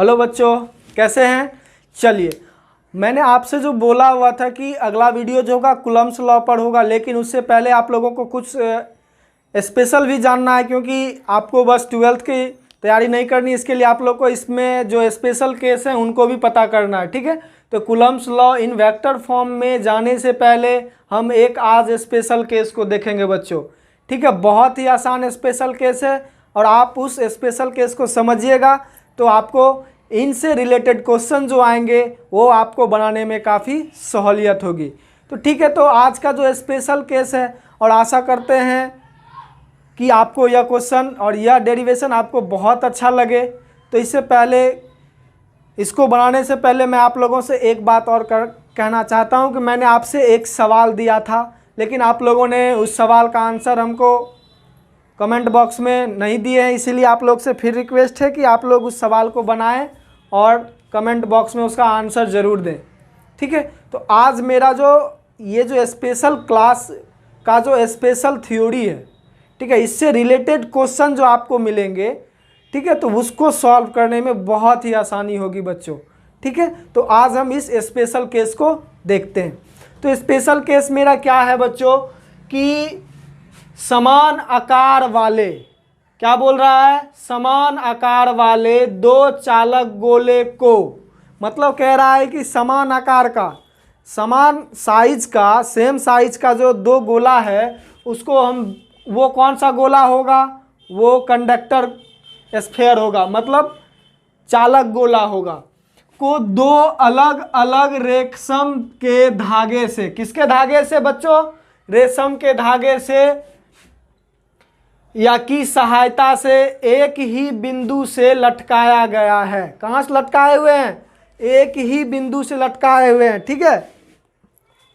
Hello बच्चों, कैसे हैं। चलिए, मैंने आपसे जो बोला हुआ था कि अगला वीडियो जो होगा कूलम्ब्स लॉ पर होगा, लेकिन उससे पहले आप लोगों को कुछ स्पेशल भी जानना है, क्योंकि आपको बस 12th की तैयारी नहीं करनी, इसके लिए आप लोग को इसमें जो स्पेशल केस हैं उनको भी पता करना है। ठीक है, तो Coulomb's law in vector form में जाने से पहले हम एक आज स्पेशल केस को देखेंगे बच्चों। ठीक है, बहुत ही आसान स्पेशल केस है और आप उस स्पेशल केस को समझिएगा तो आपको इनसे रिलेटेड क्वेश्चन जो आएंगे वो आपको बनाने में काफ़ी सहूलियत होगी। तो ठीक है, तो आज का जो स्पेशल केस है और आशा करते हैं कि आपको यह क्वेश्चन और यह डेरिवेशन आपको बहुत अच्छा लगे। तो इससे पहले, इसको बनाने से पहले मैं आप लोगों से एक बात और कहना चाहता हूं कि मैंने आपसे एक सवाल दिया था, लेकिन आप लोगों ने उस सवाल का आंसर हमको कमेंट बॉक्स में नहीं दिए हैं, इसीलिए आप लोग से फिर रिक्वेस्ट है कि आप लोग उस सवाल को बनाएं और कमेंट बॉक्स में उसका आंसर ज़रूर दें। ठीक है, तो आज मेरा ये जो स्पेशल क्लास का जो स्पेशल थ्योरी है, ठीक है, इससे रिलेटेड क्वेश्चन जो आपको मिलेंगे, ठीक है, तो उसको सॉल्व करने में बहुत ही आसानी होगी बच्चों। ठीक है, तो आज हम इस स्पेशल केस को देखते हैं। तो स्पेशल केस मेरा क्या है बच्चों कि समान आकार वाले, क्या बोल रहा है, समान आकार वाले दो चालक गोले को, मतलब कह रहा है कि समान आकार का, समान साइज का, सेम साइज का जो दो गोला है उसको हम, वो कौन सा गोला होगा, वो कंडक्टर स्फीयर होगा, मतलब चालक गोला होगा, को दो अलग अलग रेशम के धागे से, किसके धागे से बच्चों, रेशम के धागे से या की सहायता से एक ही बिंदु से लटकाया गया है। कहाँ से लटकाए हुए हैं, एक ही बिंदु से लटकाए हुए हैं। ठीक है,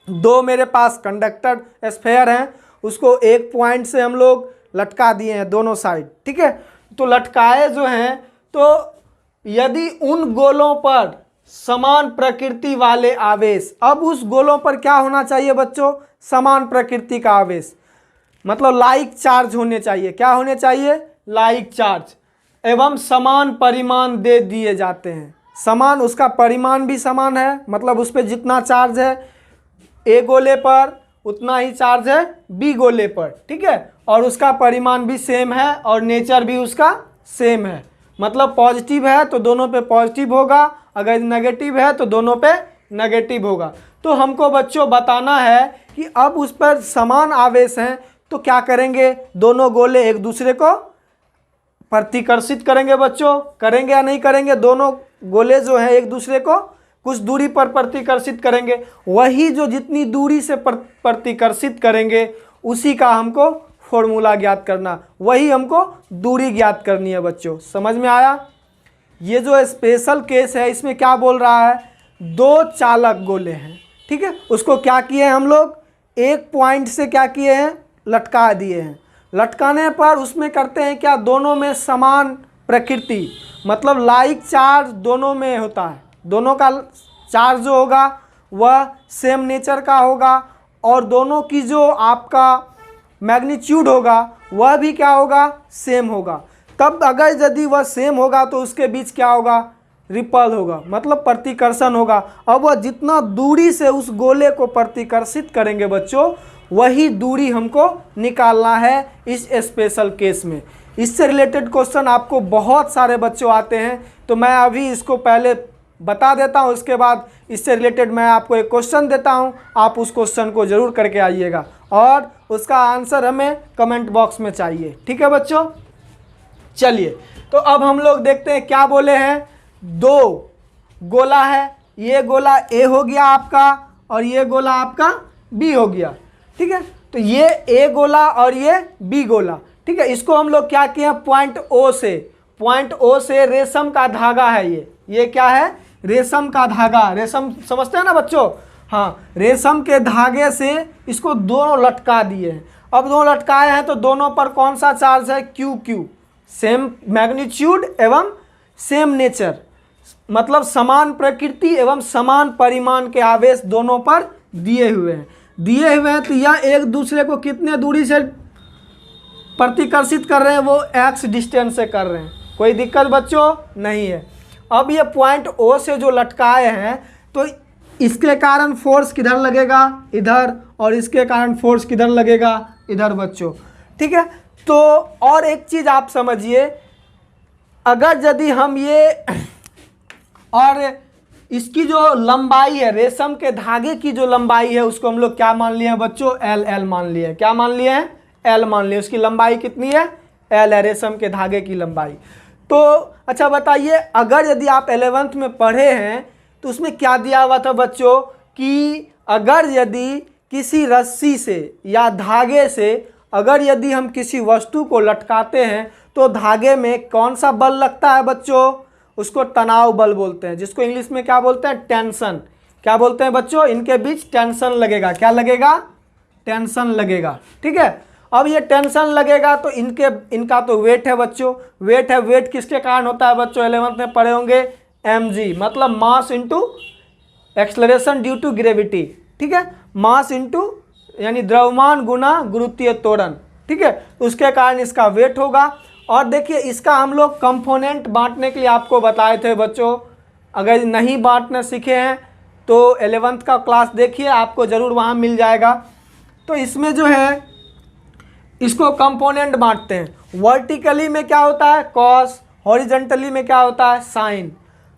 दो मेरे पास कंडक्टर स्फीयर हैं, उसको एक पॉइंट से हम लोग लटका दिए हैं दोनों साइड। ठीक है, तो लटकाए जो हैं, तो यदि उन गोलों पर समान प्रकृति वाले आवेश, अब उस गोलों पर क्या होना चाहिए बच्चों, समान प्रकृति का आवेश, मतलब लाइक चार्ज होने चाहिए। क्या होने चाहिए, लाइक चार्ज, एवं समान परिमाण दे दिए जाते हैं। समान, उसका परिमाण भी समान है, मतलब उस पर जितना चार्ज है ए गोले पर उतना ही चार्ज है बी गोले पर। ठीक है, और उसका परिमाण भी सेम है और नेचर भी उसका सेम है, मतलब पॉजिटिव है तो दोनों पे पॉजिटिव होगा, अगर नेगेटिव है तो दोनों पे नेगेटिव होगा। तो हमको बच्चों बताना है कि अब उस पर समान आवेश हैं तो क्या करेंगे, दोनों गोले एक दूसरे को प्रतिकर्षित करेंगे बच्चों, करेंगे या नहीं करेंगे, दोनों गोले जो है एक दूसरे को कुछ दूरी पर प्रतिकर्षित करेंगे, वही जो जितनी दूरी से प्रतिकर्षित करेंगे उसी का हमको फॉर्मूला ज्ञात करना, वही हमको दूरी ज्ञात करनी है बच्चों। समझ में आया। ये जो स्पेशल केस है इसमें क्या बोल रहा है, दो चालक गोले हैं, ठीक है, उसको क्या किए हैं हम लोग, एक पॉइंट से क्या किए हैं, लटका दिए हैं। लटकाने पर उसमें करते हैं क्या, दोनों में समान प्रकृति, मतलब लाइक चार्ज दोनों में होता है, दोनों का चार्ज जो होगा वह सेम नेचर का होगा और दोनों की जो आपका मैग्नीट्यूड होगा वह भी क्या होगा, सेम होगा। तब अगर यदि वह सेम होगा तो उसके बीच क्या होगा, रिपल होगा, मतलब प्रतिकर्षण होगा। अब वह जितना दूरी से उस गोले को प्रतिकर्षित करेंगे बच्चों, वही दूरी हमको निकालना है इस स्पेशल केस में। इससे रिलेटेड क्वेश्चन आपको बहुत सारे बच्चों आते हैं, तो मैं अभी इसको पहले बता देता हूँ, इसके बाद इससे रिलेटेड मैं आपको एक क्वेश्चन देता हूँ, आप उस क्वेश्चन को ज़रूर करके आइएगा और उसका आंसर हमें कमेंट बॉक्स में चाहिए। ठीक है बच्चों, चलिए तो अब हम लोग देखते हैं क्या बोले हैं। दो गोला है, ये गोला ए हो गया आपका और ये गोला आपका बी हो गया। ठीक है, तो ये ए गोला और ये बी गोला, ठीक है, इसको हम लोग क्या किए, पॉइंट ओ से रेशम का धागा है, ये क्या है, रेशम का धागा, रेशम समझते हैं ना बच्चों, हाँ, रेशम के धागे से इसको दोनों लटका दिए हैं। अब दोनों लटकाए हैं तो दोनों पर कौन सा चार्ज है, क्यू, सेम मैग्नीट्यूड एवं सेम नेचर, मतलब समान प्रकृति एवं समान परिमाण के आवेश दोनों पर दिए हुए हैं। तो यह एक दूसरे को कितने दूरी से प्रतिकर्षित कर रहे हैं, वो x डिस्टेंस से कर रहे हैं, कोई दिक्कत बच्चों नहीं है। अब ये पॉइंट ओ से जो लटकाए हैं तो इसके कारण फोर्स किधर लगेगा, इधर, और इसके कारण फोर्स किधर लगेगा, इधर बच्चों। ठीक है, तो और एक चीज़ आप समझिए, अगर यदि हम ये और इसकी जो लंबाई है, रेशम के धागे की जो लंबाई है उसको हम लोग क्या मान लिए हैं बच्चों, एल मान लिए हैं। क्या मान लिए हैं, एल मान लिए। उसकी लंबाई कितनी है, एल है, रेशम के धागे की लंबाई। तो अच्छा बताइए, अगर यदि आप 11th में पढ़े हैं तो उसमें क्या दिया हुआ था बच्चों कि अगर यदि किसी रस्सी से या धागे से अगर यदि हम किसी वस्तु को लटकाते हैं तो धागे में कौन सा बल लगता है बच्चों, उसको तनाव बल बोलते हैं, जिसको इंग्लिश में क्या बोलते हैं, टेंशन। क्या बोलते हैं बच्चों, इनके बीच टेंशन लगेगा। क्या लगेगा, टेंशन लगेगा। ठीक है, अब ये टेंशन लगेगा तो इनका तो वेट है बच्चों, वेट है। वेट किसके कारण होता है बच्चों, 11th में पढ़े होंगे, mg, मतलब mass into acceleration due to gravity. ठीक है, मास इंटू यानी द्रव्यमान गुना गुरुत्वीय त्वरण। ठीक है, उसके कारण इसका वेट होगा। और देखिए, इसका हम लोग कंपोनेंट बांटने के लिए आपको बताए थे बच्चों। अगर नहीं बांटना सीखे हैं तो 11th का क्लास देखिए, आपको ज़रूर वहाँ मिल जाएगा। तो इसमें जो है इसको कंपोनेंट बांटते हैं। वर्टिकली में क्या होता है, कॉस, हॉरिजॉन्टली में क्या होता है, साइन।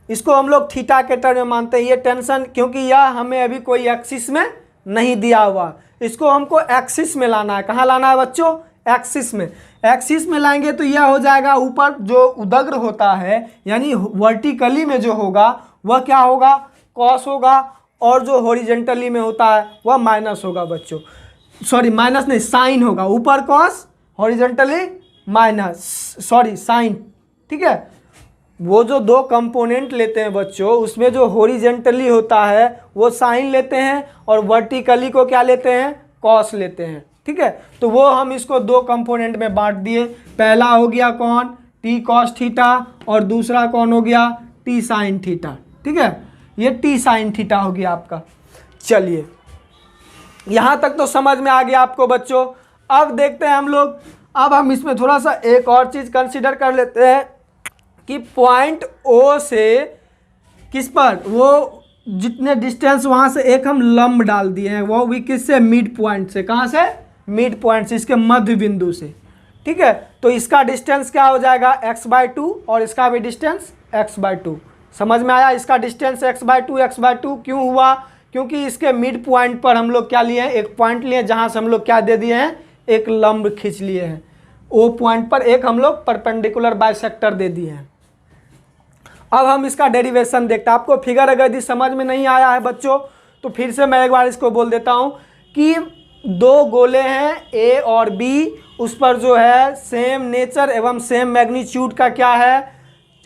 इसको हम लोग थीटा के टर्म में मानते हैं। ये टेंशन, क्योंकि यह हमें अभी कोई एक्सिस में नहीं दिया हुआ, इसको हमको एक्सिस में लाना है। कहाँ लाना है बच्चों, एक्सिस में। एक्सिस में लाएंगे तो यह हो जाएगा, ऊपर जो उदग्र होता है यानी वर्टिकली में जो होगा वह क्या होगा, कॉस होगा, और जो हॉरिजॉन्टली में होता है वह माइनस होगा बच्चों। सॉरी, माइनस नहीं, साइन होगा। ऊपर cos, horizontally minus, sorry sine. ठीक है, वो जो दो कंपोनेंट लेते हैं बच्चों, उसमें जो हॉरिजॉन्टली होता है वो साइन लेते हैं और वर्टिकली को क्या लेते हैं, कॉस लेते हैं। ठीक है, तो वो हम इसको दो कंपोनेंट में बांट दिए। पहला हो गया कौन, टी कॉस थीटा, और दूसरा कौन हो गया, टी साइन थीटा। ठीक है, ये टी साइन थीटा हो गया आपका। चलिए, यहाँ तक तो समझ में आ गया आपको बच्चों। अब देखते हैं हम लोग, अब हम इसमें थोड़ा सा एक और चीज़ कंसीडर कर लेते हैं कि पॉइंट ओ से किस पर, वो जितने डिस्टेंस वहाँ से एक हम लंब डाल दिए हैं, वो भी किससे, मिड पॉइंट से। कहाँ से, मिड पॉइंट से, इसके मध्य बिंदु से। ठीक है, तो इसका डिस्टेंस क्या हो जाएगा, x/2, और इसका भी डिस्टेंस x/2। समझ में आया, इसका डिस्टेंस x/2 क्यों हुआ, क्योंकि इसके मिड पॉइंट पर हम लोग क्या लिए हैं, एक पॉइंट लिए जहाँ से हम लोग क्या दे दिए हैं, एक लंब खींच लिए हैं। ओ पॉइंट पर एक हम लोग परपेंडिकुलर बाइसेक्टर दे दिए हैं। अब हम इसका डेरिवेशन देखते हैं। आपको फिगर अगर यदि समझ में नहीं आया है बच्चों तो फिर से मैं एक बार इसको बोल देता हूँ कि दो गोले हैं ए और बी, उस पर जो है सेम नेचर एवं सेम मैग्नीट्यूड का क्या है,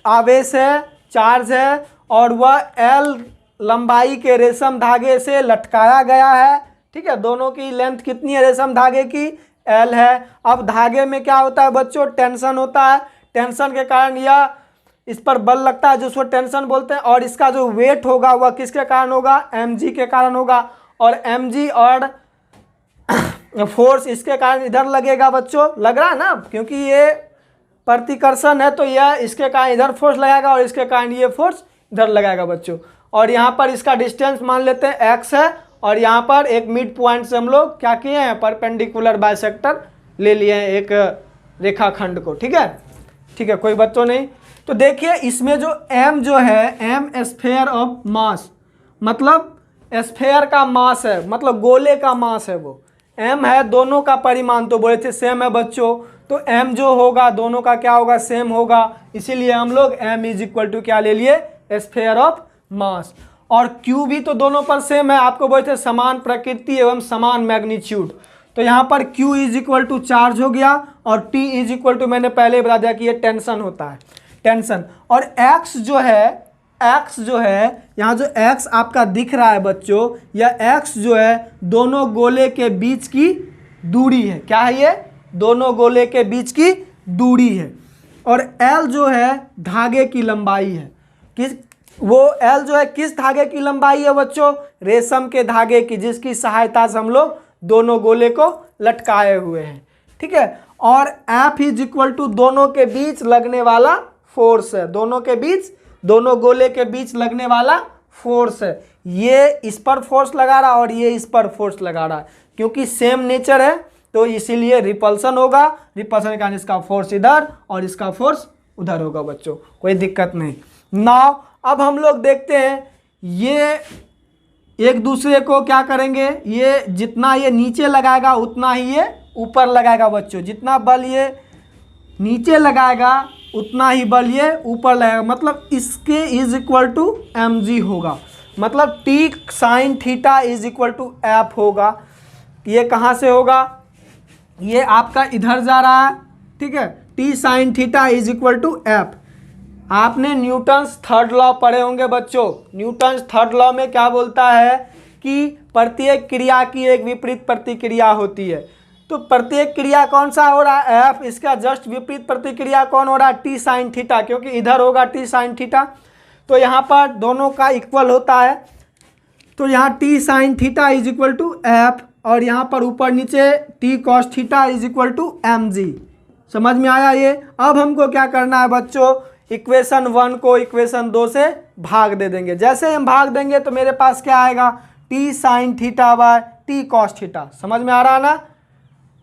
आवेश है, चार्ज है, और वह एल लंबाई के रेशम धागे से लटकाया गया है। ठीक है, दोनों की लेंथ कितनी है रेशम धागे की, एल है। अब धागे में क्या होता है बच्चों, टेंशन होता है। टेंशन के कारण यह इस पर बल लगता है जिसको टेंशन बोलते हैं, और इसका जो वेट होगा वह किसके कारण होगा, mg के कारण होगा। और mg और फोर्स इसके कारण इधर लगेगा बच्चों, लग रहा है ना, क्योंकि ये प्रतिकर्षण है तो यह इसके कारण इधर फोर्स लगाएगा और इसके कारण ये फोर्स इधर लगाएगा बच्चों। और यहाँ पर इसका डिस्टेंस मान लेते हैं x है, और यहाँ पर एक मिड पॉइंट से हम लोग क्या किए हैं, परपेंडिकुलर बाइसेक्टर ले लिए हैं एक रेखाखंड को। ठीक है, ठीक है, कोई बच्चों नहीं। तो देखिए, इसमें जो m जो है, m स्फेयर ऑफ मास, मतलब स्फेयर का मास है, मतलब गोले का मास है, वो m है। दोनों का परिमाण तो बोले थे सेम है बच्चों, तो m जो होगा दोनों का क्या होगा, सेम होगा। इसीलिए हम लोग m इज इक्वल टू क्या ले लिए, स्फेयर ऑफ मास। और q भी तो दोनों पर सेम है, आपको बोले थे समान प्रकृति एवं समान मैग्नीट्यूड। तो यहाँ पर q is equal to charge हो गया, और t इज इक्वल टू मैंने पहले बता दिया कि ये टेंशन होता है, टेंशन। और x जो है यहाँ जो x आपका दिख रहा है बच्चों, यह x जो है दोनों गोले के बीच की दूरी है। क्या है ये, दोनों गोले के बीच की दूरी है। और l जो है धागे की लंबाई है। वो l जो है किस धागे की लंबाई है बच्चों, रेशम के धागे की, जिसकी सहायता से हम लोग दोनों गोले को लटकाए हुए हैं। ठीक है, और F इज इक्वल टू दोनों के बीच लगने वाला फोर्स है, दोनों के बीच दोनों गोले के बीच लगने वाला फोर्स है। ये इस पर फोर्स लगा रहा और ये इस पर फोर्स लगा रहा है, क्योंकि सेम नेचर है तो इसीलिए रिपल्सन होगा। रिपल्सन के कारण इसका फोर्स इधर और इसका फोर्स उधर होगा बच्चों, कोई दिक्कत नहीं। नाउ अब हम लोग देखते हैं ये एक दूसरे को क्या करेंगे, ये जितना ये नीचे लगाएगा उतना ही ये ऊपर लगाएगा बच्चों। जितना बल ये नीचे लगाएगा उतना ही बल ये ऊपर लगाएगा, मतलब इसके इज इक्वल टू mg होगा। मतलब t sin theta is equal to F होगा। ये कहाँ से होगा, ये आपका इधर जा रहा है, ठीक है। t sin theta is equal to F. आपने न्यूटन्स थर्ड लॉ पढ़े होंगे बच्चों। न्यूटन्स थर्ड लॉ में क्या बोलता है कि प्रत्येक क्रिया की एक विपरीत प्रतिक्रिया होती है। तो प्रत्येक क्रिया कौन सा हो रहा है, एफ। इसका जस्ट विपरीत प्रतिक्रिया कौन हो रहा है, टी साइन थीटा, क्योंकि इधर होगा टी साइन थीटा। तो यहाँ पर दोनों का इक्वल होता है, तो यहाँ T sine theta is equal to F और यहाँ पर ऊपर नीचे T cos theta is equal to mg। समझ में आया ये। अब हमको क्या करना है बच्चों, इक्वेशन 1 को इक्वेशन 2 से भाग दे देंगे। जैसे हम भाग देंगे तो मेरे पास क्या आएगा, T sine theta bye T cos theta. समझ में आ रहा है ना।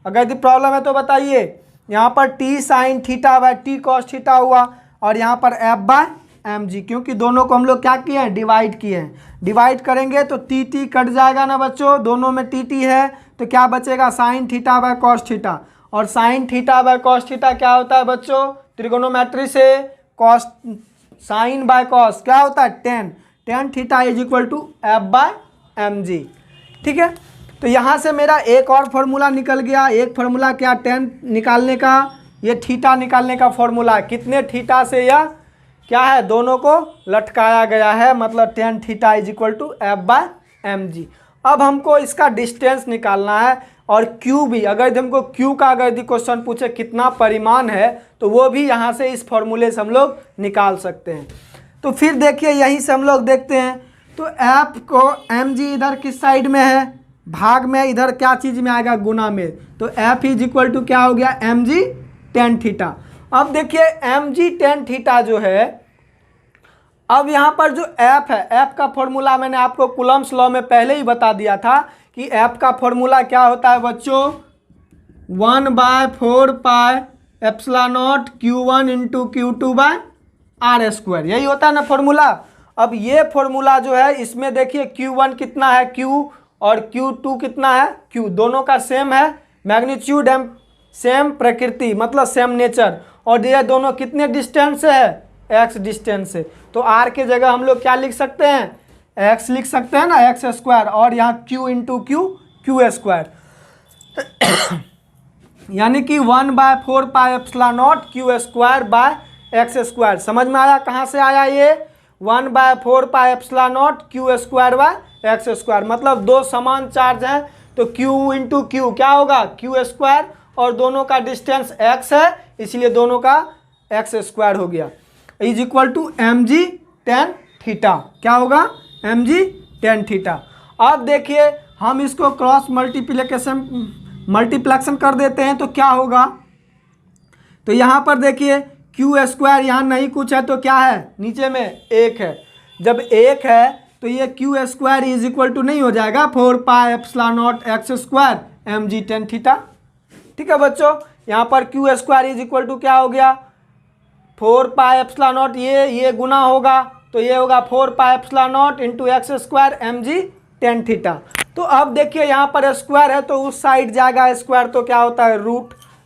अगर यदि प्रॉब्लम है तो बताइए। यहाँ पर T sine theta bye T cos theta हुआ और यहाँ पर एफ बाय mg, क्योंकि दोनों को हम लोग क्या किए हैं, डिवाइड किए हैं। डिवाइड करेंगे तो टी टी कट जाएगा ना बच्चों, दोनों में टी टी है तो क्या बचेगा, sine theta by cos theta. और sine theta by cos theta क्या होता है बच्चों, त्रिकोणोमेट्री से कॉस साइन बाय कॉस क्या होता है, tan. Tan theta is equal to F by mg, ठीक है। तो यहाँ से मेरा एक और फार्मूला निकल गया। एक फार्मूला क्या, टेन निकालने का, ये थीटा निकालने का फार्मूला। कितने थीटा से यह क्या है, दोनों को लटकाया गया है, मतलब tan theta is equal to F by mg। अब हमको इसका डिस्टेंस निकालना है और क्यू भी। अगर हमको क्यू का अगर यदि क्वेश्चन पूछे कितना परिमाण है तो वो भी यहाँ से इस फॉर्मूले से हम लोग निकाल सकते हैं। तो फिर देखिए यहीं से हम लोग देखते हैं, तो एफ को mg इधर किस साइड में है, भाग में, इधर क्या चीज़ में आएगा, गुना में। तो एफ इज इक्वल टू क्या हो गया, mg टेन थीटा। अब देखिए mg टेन थीटा जो है, अब यहाँ पर जो एफ है, एफ का फॉर्मूला मैंने आपको कूलम्स लॉ में पहले ही बता दिया था कि एफ का फॉर्मूला क्या होता है बच्चों, 1/4 pi epsilon naught Q1 into Q2 by R square, यही होता है ना फॉर्मूला। अब ये फॉर्मूला जो है इसमें देखिए Q1 कितना है, Q, और Q2 कितना है, Q। दोनों का सेम है मैग्नीट्यूड एंड सेम प्रकृति, मतलब सेम नेचर। और ये दोनों कितने डिस्टेंस से है, x डिस्टेंस से। तो r के जगह हम लोग क्या लिख सकते हैं, x लिख सकते हैं ना, x स्क्वायर, और यहाँ q इंटू q स्क्वायर यानी कि 1/4 pi epsilon not q square by x square. समझ में आया कहाँ से आया ये, 1/4 pi epsilon not q square by x square. मतलब दो समान चार्ज हैं तो q इंटू q क्या होगा, q स्क्वायर, और दोनों का डिस्टेंस x है इसलिए दोनों का x स्क्वायर हो गया, is equal to mg tan theta. क्या होगा, mg टेन थीटा। अब देखिए हम इसको क्रॉस मल्टीप्लेक्शन कर देते हैं तो क्या होगा, तो यहाँ पर देखिए q स्क्वायर यहाँ नहीं कुछ है तो क्या है, नीचे में एक है। जब एक है तो ये q square is equal to नहीं हो जाएगा 4 pi epsilon naught x square mg tan theta. ठीक है बच्चों, यहाँ पर q square is equal to क्या हो गया, 4 पाई एप्सिलॉन नॉट, ये गुना होगा तो ये होगा 4 pi epsilon not into x square mg tan theta. तो अब देखिए यहाँ पर स्क्वायर है तो उस साइड जाएगा स्क्वायर, तो क्या होता है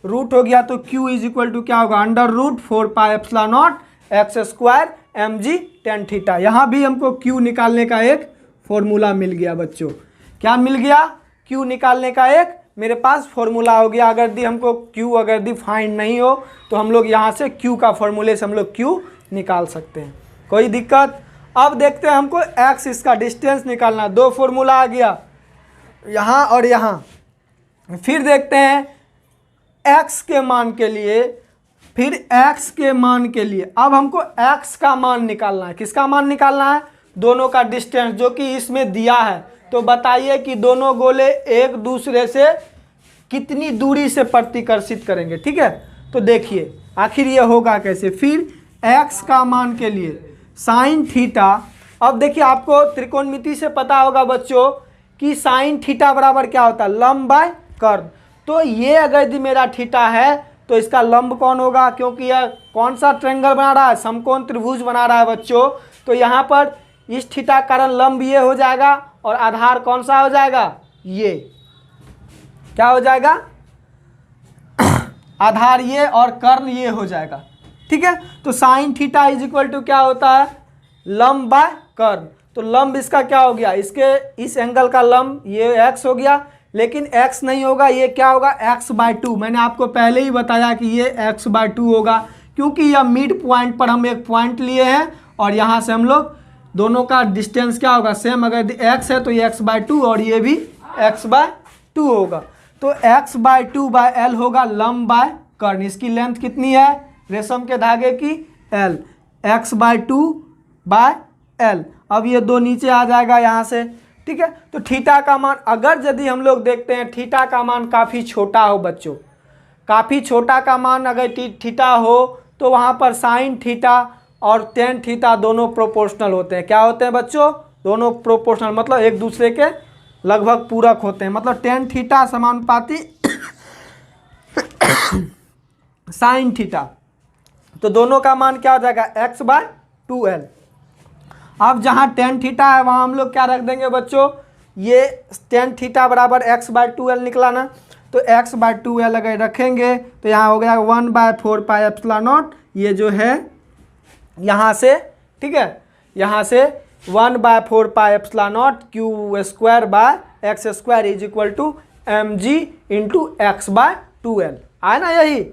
रूट हो गया। तो q इज इक्वल टू क्या होगा, under root 4 pi epsilon naught X square mg tan theta. यहाँ भी हमको q निकालने का एक फॉर्मूला मिल गया बच्चों। क्या मिल गया, q निकालने का एक मेरे पास फॉर्मूला हो गया। अगर दी हमको q अगर दी फाइंड नहीं हो तो हम लोग यहाँ से q का फॉर्मूले से हम लोग q निकाल सकते हैं, कोई दिक्कत। अब देखते हैं हमको x इसका डिस्टेंस निकालना, दो फॉर्मूला आ गया यहाँ और यहाँ। फिर देखते हैं x के मान के लिए, फिर x के मान के लिए अब हमको x का मान निकालना है। किसका मान निकालना है, दोनों का डिस्टेंस जो कि इसमें दिया है। तो बताइए कि दोनों गोले एक दूसरे से कितनी दूरी से प्रतिकर्षित करेंगे। ठीक है, तो देखिए आखिर ये होगा कैसे। फिर x का मान के लिए, साइन थीटा, अब देखिए आपको त्रिकोणमिति से पता होगा बच्चों कि साइन थीटा बराबर क्या होता है, लंब बाय कर्ण। तो ये अगर यदि मेरा थीटा है तो इसका लंब कौन होगा, क्योंकि यह कौन सा ट्रायंगल बना रहा है, समकोण त्रिभुज बना रहा है बच्चों। तो यहाँ पर इस थीटा का कारण लंब ये हो जाएगा और आधार कौन सा हो जाएगा, ये क्या हो जाएगा, आधार ये और कर्ण ये हो जाएगा। ठीक है, तो sine theta is equal to क्या होता है, लंब बाय कर्ण। तो लंब इसका क्या हो गया, इसके इस एंगल का लंब ये x हो गया, लेकिन x नहीं होगा, ये क्या होगा, x/2। मैंने आपको पहले ही बताया कि ये x/2 होगा, क्योंकि यह मिड पॉइंट पर हम एक पॉइंट लिए हैं और यहाँ से हम लोग दोनों का डिस्टेंस क्या होगा, सेम। अगर x है तो ये x/2 और ये भी x/2 होगा। तो x/2/l होगा लंब बाय कर्ण। इसकी लेंथ कितनी है, रेशम के धागे की l, x/2/l। अब ये दो नीचे आ जाएगा यहाँ से। ठीक है, तो थीटा का मान अगर यदि हम लोग देखते हैं थीटा का मान काफ़ी छोटा हो बच्चों, काफ़ी छोटा का मान अगर थीटा हो तो वहाँ पर साइन थीटा और टेन थीटा दोनों प्रोपोर्शनल होते हैं। क्या होते हैं बच्चों, दोनों प्रोपोर्शनल, मतलब एक दूसरे के लगभग पूरक होते हैं। मतलब टेन थीटा समानुपाती साइन थीटा, तो दोनों का मान क्या हो जाएगा, x/2l। अब जहाँ टेन थीटा है वहाँ हम लोग क्या रख देंगे बच्चों, ये टेन थीटा बराबर x/2l निकला ना, तो x/2l अगर रखेंगे तो यहाँ हो गया 1/4πε0। ये जो है यहाँ से, ठीक है, यहाँ से 1/4πε0 q² is equal to mg into x/2l, आया ना यही।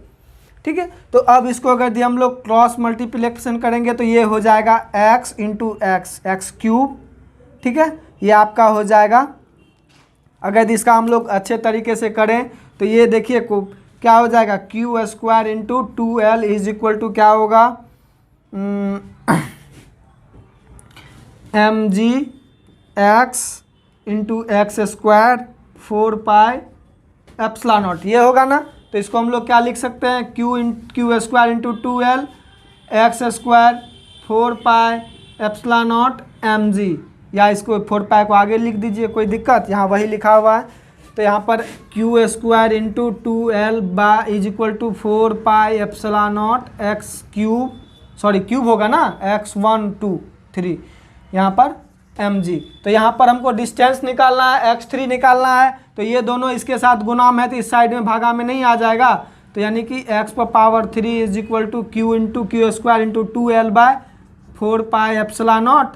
ठीक है, तो अब इसको अगर हम लोग क्रॉस मल्टीप्लिकेशन करेंगे तो ये हो जाएगा x इंटू x3। ठीक है, ये आपका हो जाएगा। अगर इसका हम लोग अच्छे तरीके से करें तो ये देखिए क्या हो जाएगा, q² into 2l is equal to क्या होगा, mg x इंटू x² 4πε0, ये होगा ना। तो इसको हम लोग क्या लिख सकते हैं, q² into 2l x² 4πε0 mg, या इसको 4π को आगे लिख दीजिए, कोई दिक्कत, यहाँ वही लिखा हुआ है। तो यहाँ पर q² into 2l is equal to 4πε0 x³ sorry cube होगा ना, x1 2 3 यहाँ पर mg। तो यहाँ पर हमको डिस्टेंस निकालना है, x3 निकालना है। तो ये दोनों इसके साथ गुना में है तो इस साइड में भागा में नहीं आ जाएगा। तो यानी कि x³ is equal to q into q² into 2l by 4πε0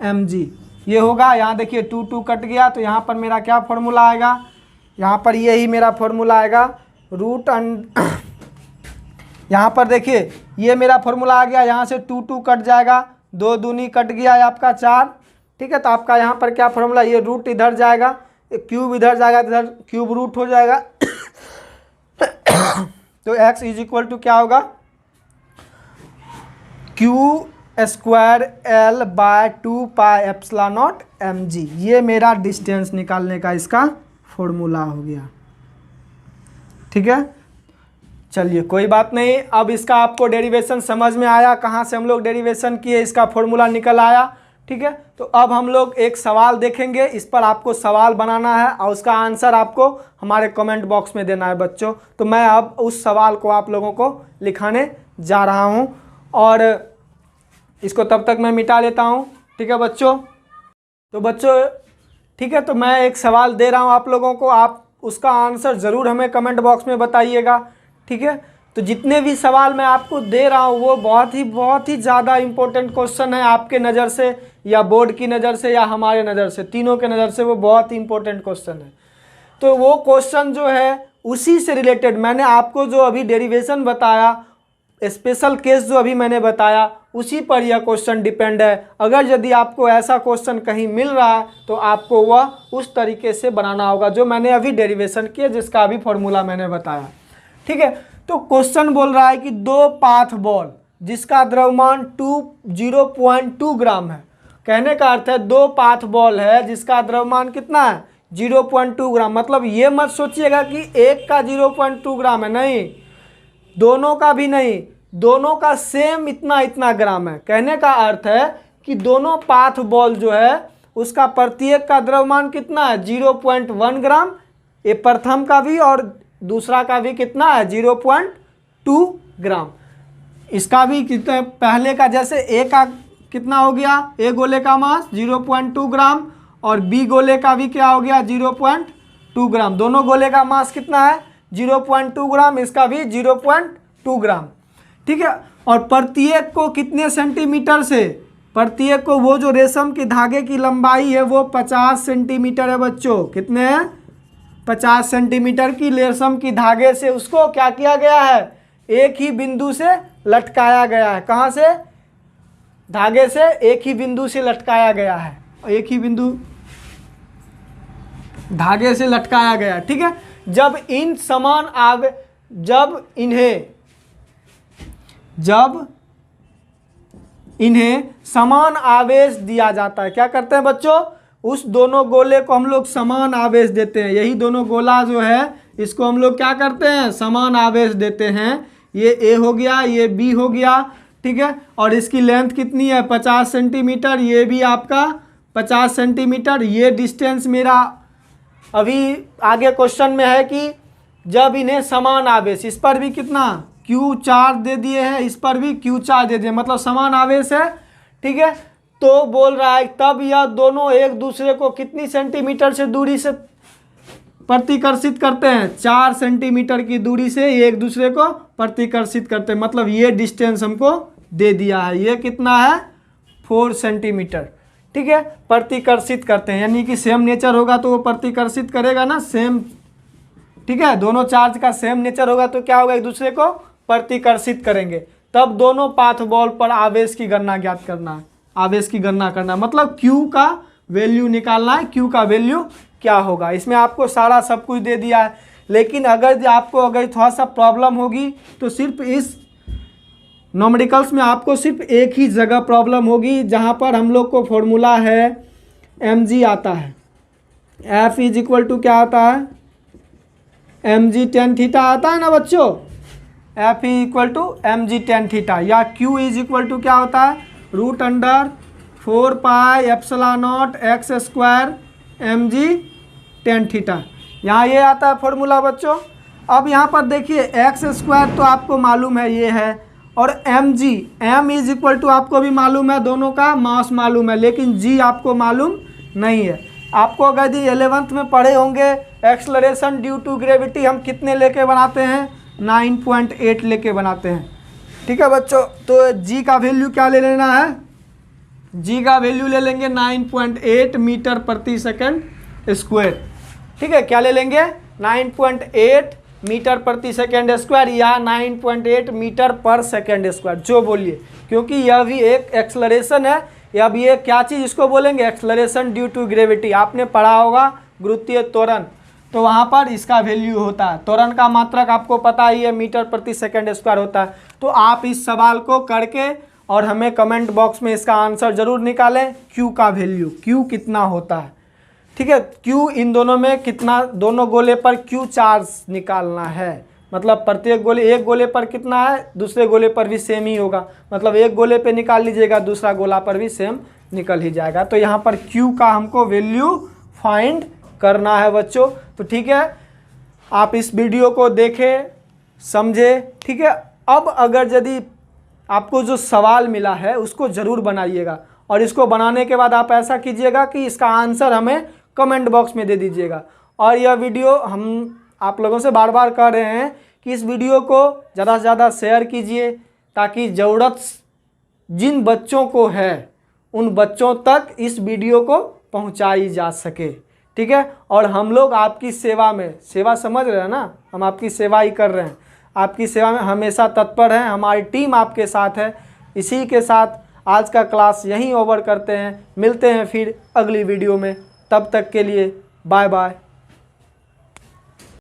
mg, ये होगा। यहाँ देखिए 2 2 कट गया, तो यहाँ पर मेरा क्या फॉर्मूला आएगा, यहाँ पर यही मेरा फॉर्मूला आएगा रूट यहाँ पर देखिए ये मेरा फॉर्मूला आ गया, यहाँ से 2 2 कट जाएगा, 2 दूनी कट गया है आपका 4। ठीक है, तो आपका यहाँ पर क्या फॉर्मूला, ये रूट इधर जाएगा, क्यूब इधर जाएगा, इधर क्यूब रूट हो जाएगा। तो x इज इक्वल टू क्या होगा, q² बाय 2πε0 mg, ये मेरा डिस्टेंस निकालने का इसका फॉर्मूला हो गया। ठीक है, चलिए कोई बात नहीं। अब इसका आपको डेरिवेशन समझ में आया, कहाँ से हम लोग डेरिवेशन किए, इसका फॉर्मूला निकल आया। ठीक है, तो अब हम लोग एक सवाल देखेंगे, इस पर आपको सवाल बनाना है और उसका आंसर आपको हमारे कमेंट बॉक्स में देना है बच्चों। तो मैं अब उस सवाल को आप लोगों को लिखाने जा रहा हूं और इसको तब तक मैं मिटा लेता हूं। ठीक है बच्चों, तो बच्चों ठीक है, तो मैं एक सवाल दे रहा हूं आप लोगों को, आप उसका आंसर ज़रूर हमें कमेंट बॉक्स में बताइएगा। ठीक है, तो जितने भी सवाल मैं आपको दे रहा हूँ वो बहुत ही ज़्यादा इम्पोर्टेंट क्वेश्चन है आपके नज़र से या बोर्ड की नज़र से या हमारे नज़र से, तीनों के नज़र से वो बहुत ही इम्पोर्टेंट क्वेश्चन है। तो वो क्वेश्चन जो है उसी से रिलेटेड मैंने आपको जो अभी डेरिवेशन बताया, स्पेशल केस जो अभी मैंने बताया, उसी पर यह क्वेश्चन डिपेंड है। अगर यदि आपको ऐसा क्वेश्चन कहीं मिल रहा है तो आपको वह उस तरीके से बनाना होगा जो मैंने अभी डेरिवेशन किया, जिसका अभी फॉर्मूला मैंने बताया। ठीक है, तो क्वेश्चन बोल रहा है कि 2 पाथ बॉल जिसका द्रव्यमान 0.2 ग्राम है। कहने का अर्थ है 2 पाथ बॉल है जिसका द्रव्यमान कितना है, 0.2 ग्राम। मतलब ये मत सोचिएगा कि एक का 0.2 ग्राम है, नहीं, दोनों का भी नहीं, दोनों का सेम इतना इतना ग्राम है। कहने का अर्थ है कि दोनों पाथ बॉल जो है उसका प्रत्येक का द्रव्यमान कितना है 0.1 ग्राम, ये प्रथम का भी और दूसरा का भी कितना है 0.2 ग्राम। इसका भी कितना, पहले का जैसे ए का कितना हो गया, ए गोले का मास 0.2 ग्राम और बी गोले का भी क्या हो गया 0.2 ग्राम। दोनों गोले का मास कितना है 0.2 ग्राम, इसका भी 0.2 ग्राम। ठीक है, और प्रत्येक को कितने सेंटीमीटर से, प्रत्येक को वो जो रेशम के धागे की लंबाई है वो 50 सेंटीमीटर है बच्चों। कितने हैं 50 सेंटीमीटर की रेशम की धागे से उसको क्या किया गया है, एक ही बिंदु से लटकाया गया है। कहाँ से, धागे से एक ही बिंदु से लटकाया गया है, एक ही बिंदु धागे से लटकाया गया है। ठीक है, जब इन समान जब इन्हें समान आवेश दिया जाता है, क्या करते हैं बच्चों, उस दोनों गोले को हम लोग समान आवेश देते हैं। यही दोनों गोला जो है इसको हम लोग क्या करते हैं, समान आवेश देते हैं। ये ए हो गया, ये बी हो गया। ठीक है, और इसकी लेंथ कितनी है 50 सेंटीमीटर, ये भी आपका 50 सेंटीमीटर। ये डिस्टेंस मेरा अभी आगे क्वेश्चन में है कि जब इन्हें समान आवेश, इस पर भी कितना Q4 दे दिए हैं, इस पर भी Q4 दे दिए, मतलब समान आवेश है। ठीक है, तो बोल रहा है तब यह दोनों एक दूसरे को कितनी सेंटीमीटर से दूरी से प्रतिकर्षित करते हैं, 4 सेंटीमीटर की दूरी से ये एक दूसरे को प्रतिकर्षित करते हैं। मतलब ये डिस्टेंस हमको दे दिया है, ये कितना है 4 सेंटीमीटर। ठीक है, प्रतिकर्षित करते हैं, यानी कि सेम नेचर होगा तो वो प्रतिकर्षित करेगा ना, सेम। ठीक है, दोनों चार्ज का सेम नेचर होगा तो क्या होगा, एक दूसरे को प्रतिकर्षित करेंगे। तब दोनों पाथ बॉल पर आवेश की गणना ज्ञात करना है, आवेश की गणना करना मतलब Q का वैल्यू निकालना है, Q का वैल्यू क्या होगा। इसमें आपको सारा सब कुछ दे दिया है, लेकिन अगर आपको थोड़ा सा प्रॉब्लम होगी तो सिर्फ इस न्यूमेरिकल्स में आपको सिर्फ एक ही जगह प्रॉब्लम होगी, जहाँ पर हम लोग को फॉर्मूला है mg आता है, F इज इक्वल टू क्या आता है mg tan थीटा आता है ना बच्चों, F is equal to mg tan theta, या Q इज इक्वल टू क्या होता है √4 pi epsilon naught x square mg tan theta. यहाँ ये आता है फॉर्मूला बच्चों। अब यहाँ पर देखिए एक्स स्क्वायर तो आपको मालूम है ये है, और m इज इक्वल टू आपको भी मालूम है, दोनों का मास मालूम है, लेकिन g आपको मालूम नहीं है। आपको अगर यदि 11th में पढ़े होंगे एक्सलरेशन ड्यू टू ग्रेविटी हम कितने लेके बनाते हैं 9.8 लेके बनाते हैं। ठीक है बच्चों, तो g का वैल्यू क्या ले लेना है, g का वैल्यू ले लेंगे 9.8 मीटर प्रति सेकंड स्क्वायर। ठीक है, क्या ले लेंगे 9.8 मीटर प्रति सेकंड स्क्वायर या 9.8 मीटर पर सेकंड स्क्वायर, जो बोलिए, क्योंकि यह भी एक एक्सलरेशन है। अब ये क्या चीज़ इसको बोलेंगे, एक्सलरेशन ड्यू टू ग्रेविटी। आपने पढ़ा होगा गुरुत्वीय त्वरण, तो वहाँ पर इसका वैल्यू होता है। त्वरण का मात्रक आपको पता ही है मीटर प्रति सेकंड स्क्वायर होता है। तो आप इस सवाल को करके और हमें कमेंट बॉक्स में इसका आंसर ज़रूर निकालें, क्यू का वैल्यू, क्यू कितना होता है। ठीक है, क्यू इन दोनों में कितना, दोनों गोले पर क्यू चार्ज निकालना है, मतलब प्रत्येक गोले, एक गोले पर कितना है दूसरे गोले पर भी सेम ही होगा, मतलब एक गोले पे निकाल लीजिएगा दूसरा गोला पर भी सेम निकल ही जाएगा। तो यहाँ पर क्यू का हमको वैल्यू फाइंड करना है बच्चों। तो ठीक है, आप इस वीडियो को देखें, समझे। ठीक है, अब अगर यदि आपको जो सवाल मिला है उसको ज़रूर बनाइएगा, और इसको बनाने के बाद आप ऐसा कीजिएगा कि इसका आंसर हमें कमेंट बॉक्स में दे दीजिएगा। और यह वीडियो हम आप लोगों से बार बार कह रहे हैं कि इस वीडियो को ज़्यादा से ज़्यादा शेयर कीजिए, ताकि ज़रूरत जिन बच्चों को है उन बच्चों तक इस वीडियो को पहुंचाई जा सके। ठीक है, और हम लोग आपकी सेवा में, सेवा समझ रहे हैं ना, हम आपकी सेवा ही कर रहे हैं, आपकी सेवा में हमेशा तत्पर हैं, हमारी टीम आपके साथ है। इसी के साथ आज का क्लास यहीं ओवर करते हैं, मिलते हैं फिर अगली वीडियो में, तब तक के लिए बाय बाय।